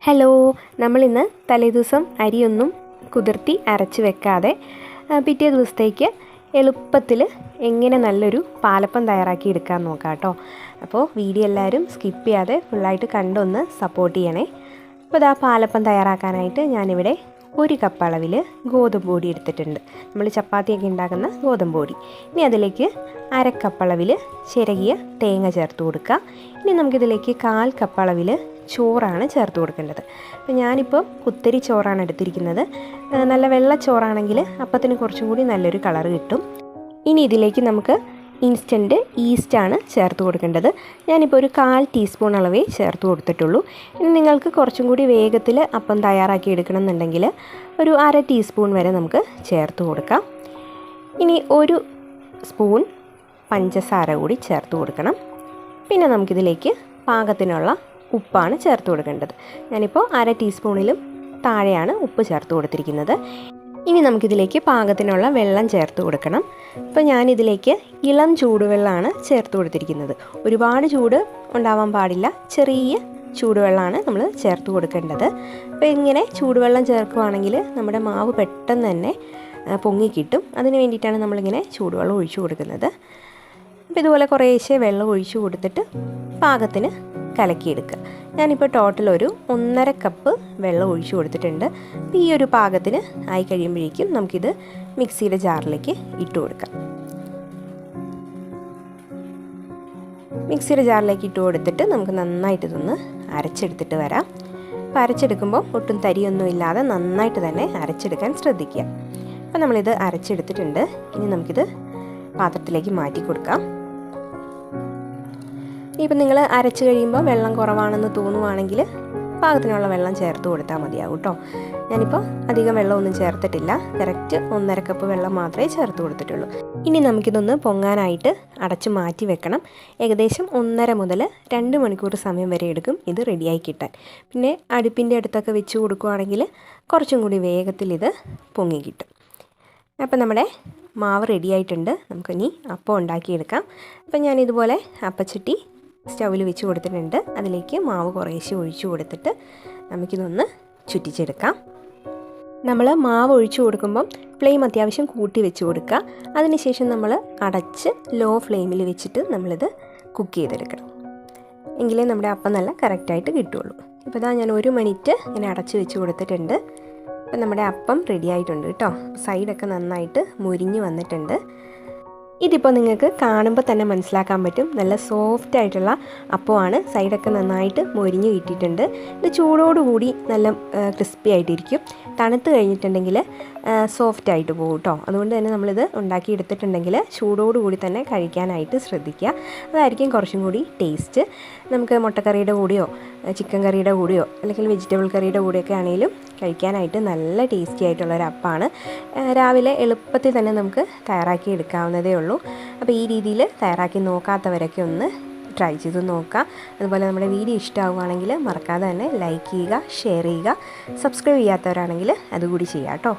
Hello, നമ്മളിന്ന് തലേദിവസം അരിയൊന്നും കുതിർത്തി അരച്ച് വെക്കാതെ പിറ്റേ ദിവസത്തേക്ക് എളുപ്പത്തിൽ എങ്ങനെ നല്ലൊരു പാലപ്പം തയ്യാറാക്കി എടുക്കാൻ നോക്കാം കേട്ടോ. അപ്പോൾ വീഡിയോ എല്ലാവരും സ്കിപ്പ് ചെയ്യാതെ ഫുള്ളായിട്ട് കണ്ടൊന്ന് സപ്പോർട്ട് ചെയ്യണേ. അപ്പോൾ ഇതാ പാലപ്പം തയ്യാറാക്കാനായിട്ട് ഞാനിവിടെ 1 കപ്പ് അളവിൽ ഗോതമ്പ് പൊടി എടുത്തിട്ടുണ്ട്. നമ്മൾ ചപ്പാത്തിയൊക്കെ ഉണ്ടാക്കുന്ന ഗോതമ്പ് പൊടി. ഇനി അതിലേക്ക് 1/2 കപ്പ് അളവിൽ ചിരകിയ തേങ്ങ ചേർത്ത് കൊടുക്കുക. ഇനി നമുക്കിതിലേക്ക് 1/4 കപ്പ് അളവിൽ ചോറാണ് ചേർത്ത് കൊടുക്കേണ്ടത്. അപ്പോൾ ഞാനിപ്പോൾ കുത്തരി ചോറാണ് എടുത്തിരിക്കുന്നത്. നല്ല വെള്ള ചോറാണെങ്കിൽ അപ്പത്തിന് കുറച്ചും കൂടി നല്ലൊരു കളർ കിട്ടും. ഇനി ഇതിലേക്ക് നമുക്ക് ഇൻസ്റ്റൻറ്റ് ഈസ്റ്റാണ് ചേർത്ത് കൊടുക്കേണ്ടത്. ഞാനിപ്പോൾ ഒരു 1/4 ടീസ്പൂൺ അളവേ ചേർത്ത് കൊടുത്തിട്ടുള്ളൂ. ഇനി നിങ്ങൾക്ക് കുറച്ചും കൂടി വേഗത്തിൽ അപ്പം തയ്യാറാക്കി എടുക്കണം എന്നുണ്ടെങ്കിൽ ഒരു 1/2 ടീസ്പൂൺ വരെ നമുക്ക് ചേർത്ത് കൊടുക്കാം. ഇനി 1 സ്പൂൺ പഞ്ചസാര കൂടി ചേർത്ത് കൊടുക്കണം. പിന്നെ നമുക്കിതിലേക്ക് പാകത്തിനുള്ള ഉപ്പാണ് ചേർത്ത് കൊടുക്കേണ്ടത്. ഞാനിപ്പോൾ 1/2 ടീസ്പൂണിലും താഴെയാണ് ഉപ്പ് ചേർത്ത് കൊടുത്തിരിക്കുന്നത്. ഇനി നമുക്കിതിലേക്ക് പാകത്തിനുള്ള വെള്ളം ചേർത്ത് കൊടുക്കണം. ഇപ്പോൾ ഞാനിതിലേക്ക് ഇളം ചൂടുവെള്ളമാണ് ചേർത്ത് കൊടുത്തിരിക്കുന്നത്. ഒരുപാട് ചൂട് ഉണ്ടാവാൻ പാടില്ല, ചെറിയ ചൂടുവെള്ളമാണ് നമ്മൾ ചേർത്ത് കൊടുക്കേണ്ടത്. അപ്പോൾ ഇങ്ങനെ ചൂടുവെള്ളം ചേർക്കുകയാണെങ്കിൽ നമ്മുടെ മാവ് പെട്ടെന്ന് തന്നെ പൊങ്ങി കിട്ടും. അതിന് വേണ്ടിയിട്ടാണ് നമ്മളിങ്ങനെ ചൂടുവെള്ളം ഒഴിച്ചു കൊടുക്കുന്നത്. അപ്പോൾ ഇതുപോലെ കുറേശ്ശെ വെള്ളം ഒഴിച്ചു കൊടുത്തിട്ട് പാകത്തിന് കലക്കിയെടുക്കുക. ഞാനിപ്പോൾ ടോട്ടൽ ഒരു 1.5 കപ്പ് വെള്ളം ഒഴിച്ചു കൊടുത്തിട്ടുണ്ട്. അപ്പോൾ ഈ ഒരു പാകത്തിന് ആയി കഴിയുമ്പോഴേക്കും നമുക്കിത് മിക്സിയുടെ ജാറിലേക്ക് ഇട്ട് കൊടുക്കാം. മിക്സിയുടെ ജാറിലേക്ക് ഇട്ട് കൊടുത്തിട്ട് നമുക്ക് നന്നായിട്ട് ഇതൊന്ന് അരച്ചെടുത്തിട്ട് വരാം. അപ്പോൾ അരച്ചെടുക്കുമ്പോൾ ഒട്ടും തരിയൊന്നും ഇല്ലാതെ നന്നായിട്ട് തന്നെ അരച്ചെടുക്കാൻ ശ്രദ്ധിക്കുക. അപ്പോൾ നമ്മളിത് അരച്ചെടുത്തിട്ടുണ്ട്. ഇനി നമുക്കിത് പാത്രത്തിലേക്ക് മാറ്റി കൊടുക്കാം. ഇനിയിപ്പോൾ നിങ്ങൾ അരച്ച് കഴിയുമ്പോൾ വെള്ളം കുറവാണെന്ന് തോന്നുവാണെങ്കിൽ പാകത്തിനുള്ള വെള്ളം ചേർത്ത് കൊടുത്താൽ മതിയാവും കേട്ടോ. ഞാനിപ്പോൾ അധികം വെള്ളമൊന്നും ചേർത്തിട്ടില്ല. കറക്റ്റ് 1.5 കപ്പ് വെള്ളം മാത്രമേ ചേർത്ത് കൊടുത്തിട്ടുള്ളൂ. ഇനി നമുക്കിതൊന്ന് പൊങ്ങാനായിട്ട് അടച്ച് മാറ്റി വെക്കണം. ഏകദേശം 1.5 മുതൽ 2 മണിക്കൂർ സമയം വരെ എടുക്കും ഇത് റെഡിയായി കിട്ടാൻ. പിന്നെ അടുപ്പിൻ്റെ അടുത്തൊക്കെ വെച്ച് കൊടുക്കുകയാണെങ്കിൽ കുറച്ചും കൂടി വേഗത്തിൽ ഇത് പൊങ്ങി കിട്ടും. അപ്പോൾ നമ്മുടെ മാവ് റെഡിയായിട്ടുണ്ട്. നമുക്കിനി അപ്പം ഉണ്ടാക്കിയെടുക്കാം. അപ്പം ഞാനിതുപോലെ അപ്പച്ചട്ടി സ്റ്റൗവിൽ വെച്ച് കൊടുത്തിട്ടുണ്ട്. അതിലേക്ക് മാവ് കുറേശ്ശെ ഒഴിച്ചു കൊടുത്തിട്ട് നമുക്കിതൊന്ന് ചുറ്റിച്ചെടുക്കാം. നമ്മൾ മാവ് ഒഴിച്ചു കൊടുക്കുമ്പം ഫ്ലെയിം അത്യാവശ്യം കൂട്ടി വെച്ച് കൊടുക്കുക. അതിനുശേഷം നമ്മൾ അടച്ച് ലോ ഫ്ലെയിമിൽ വെച്ചിട്ട് നമ്മളിത് കുക്ക് ചെയ്തെടുക്കണം. എങ്കിലേ നമ്മുടെ അപ്പം നല്ല കറക്റ്റായിട്ട് കിട്ടുള്ളൂ. ഇപ്പോൾ ഇതാ ഞാൻ 1 മിനിറ്റ് ഇങ്ങനെ അടച്ച് വെച്ച് കൊടുത്തിട്ടുണ്ട്. അപ്പം നമ്മുടെ അപ്പം റെഡി ആയിട്ടുണ്ട് കേട്ടോ. സൈഡൊക്കെ നന്നായിട്ട് മുരിഞ്ഞ് വന്നിട്ടുണ്ട്. ഇതിപ്പോൾ നിങ്ങൾക്ക് കാണുമ്പോൾ തന്നെ മനസ്സിലാക്കാൻ പറ്റും, നല്ല സോഫ്റ്റ് ആയിട്ടുള്ള അപ്പമാണ്. സൈഡൊക്കെ നന്നായിട്ട് മൊരിഞ്ഞ് കിട്ടിയിട്ടുണ്ട്. ഇത് ചൂടോടുകൂടി നല്ല ക്രിസ്പി ആയിട്ടിരിക്കും. തണുത്ത് കഴിഞ്ഞിട്ടുണ്ടെങ്കിൽ സോഫ്റ്റ് ആയിട്ട് പോകും കേട്ടോ. അതുകൊണ്ട് തന്നെ നമ്മളിത് ഉണ്ടാക്കിയെടുത്തിട്ടുണ്ടെങ്കിൽ ചൂടോടുകൂടി തന്നെ കഴിക്കാനായിട്ട് ശ്രദ്ധിക്കുക. അതായിരിക്കും കുറച്ചും കൂടി ടേസ്റ്റ്. നമുക്ക് മുട്ടക്കറിയുടെ കൂടെയോ ചിക്കൻ കറിയുടെ കൂടെയോ അല്ലെങ്കിൽ വെജിറ്റബിൾ കറിയുടെ കൂടെയൊക്കെ ആണെങ്കിലും കഴിക്കാനായിട്ട് നല്ല ടേസ്റ്റി ആയിട്ടുള്ളൊരു അപ്പമാണ്. രാവിലെ എളുപ്പത്തിൽ തന്നെ നമുക്ക് തയ്യാറാക്കി എടുക്കാവുന്നതേ ഉള്ളൂ. അപ്പോൾ ഈ രീതിയിൽ തയ്യാറാക്കി നോക്കാത്തവരൊക്കെ ഒന്ന് ട്രൈ ചെയ്ത് നോക്കാം. അതുപോലെ നമ്മുടെ വീഡിയോ ഇഷ്ടമാവുകയാണെങ്കിൽ മറക്കാതെ തന്നെ ലൈക്ക് ചെയ്യുക, ഷെയർ ചെയ്യുക. സബ്സ്ക്രൈബ് ചെയ്യാത്തവരാണെങ്കിൽ അതുകൂടി ചെയ്യാം കേട്ടോ.